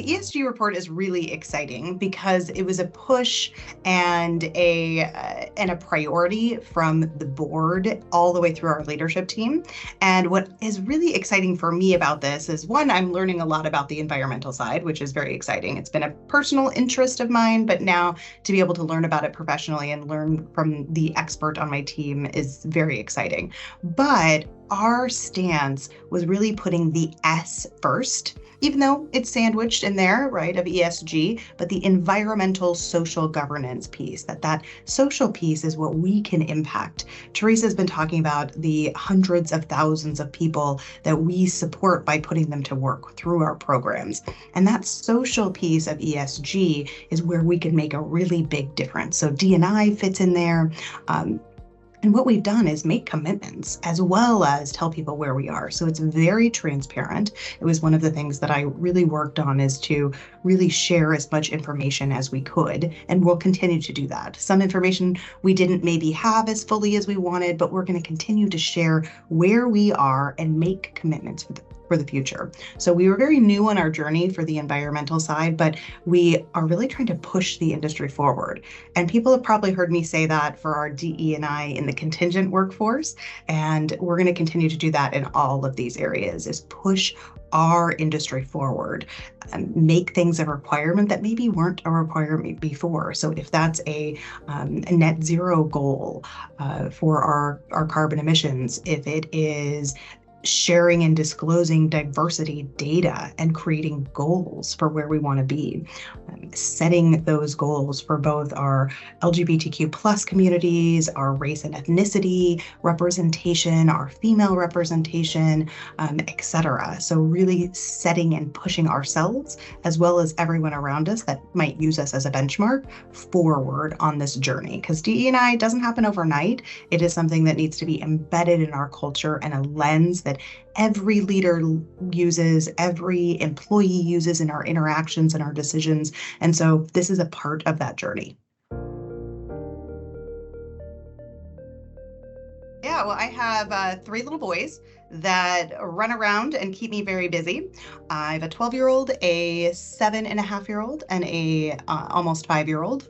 the ESG report is really exciting because it was a push and a priority from the board all the way through our leadership team. And what is really exciting for me about this is, one, I'm learning a lot about the environmental side, which is very exciting. It's been a personal interest of mine, but now to be able to learn about it professionally and learn from the expert on my team is very exciting. But our stance was really putting the S first, even though it's sandwiched in there, right, of ESG, but the environmental social governance piece, that social piece is what we can impact. Teresa's been talking about the hundreds of thousands of people that we support by putting them to work through our programs. And that social piece of ESG is where we can make a really big difference. So D&I fits in there. And what we've done is make commitments as well as tell people where we are. So it's very transparent. It was one of the things that I really worked on, is to really share as much information as we could. And we'll continue to do that. Some information we didn't maybe have as fully as we wanted, but we're going to continue to share where we are and make commitments for the future. So we were very new on our journey for the environmental side, but we are really trying to push the industry forward. And people have probably heard me say that for our DE&I in the contingent workforce. And we're going to continue to do that in all of these areas, is push our industry forward and make things a requirement that maybe weren't a requirement before. So if that's a net zero goal for our carbon emissions, if it is sharing and disclosing diversity data and creating goals for where we want to be, setting those goals for both our LGBTQ plus communities, our race and ethnicity representation, our female representation, etc. So really setting and pushing ourselves as well as everyone around us that might use us as a benchmark forward on this journey. Because DE&I doesn't happen overnight. It is something that needs to be embedded in our culture and a lens that every leader uses, every employee uses in our interactions and our decisions. And so this is a part of that journey. Yeah, well, I have 3 little boys that run around and keep me very busy. I have a 12-year-old, a 7.5-year-old, and a almost 5-year-old.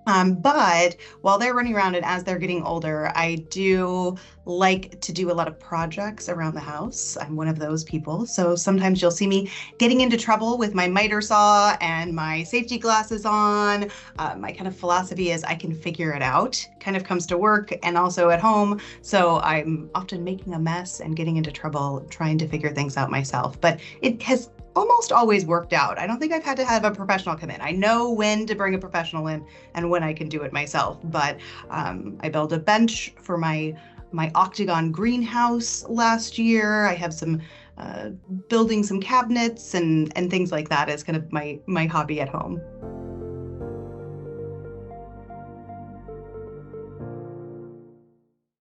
But while they're running around and as they're getting older, I do like to do a lot of projects around the house. I'm one of those people. So sometimes you'll see me getting into trouble with my miter saw and my safety glasses on. My kind of philosophy is I can figure it out, kind of comes to work and also at home. So I'm often making a mess and getting into trouble trying to figure things out myself. But it has almost always worked out. I don't think I've had to have a professional come in. I know when to bring a professional in and when I can do it myself. But I built a bench for my octagon greenhouse last year. I have some building some cabinets and things like that as kind of my hobby at home.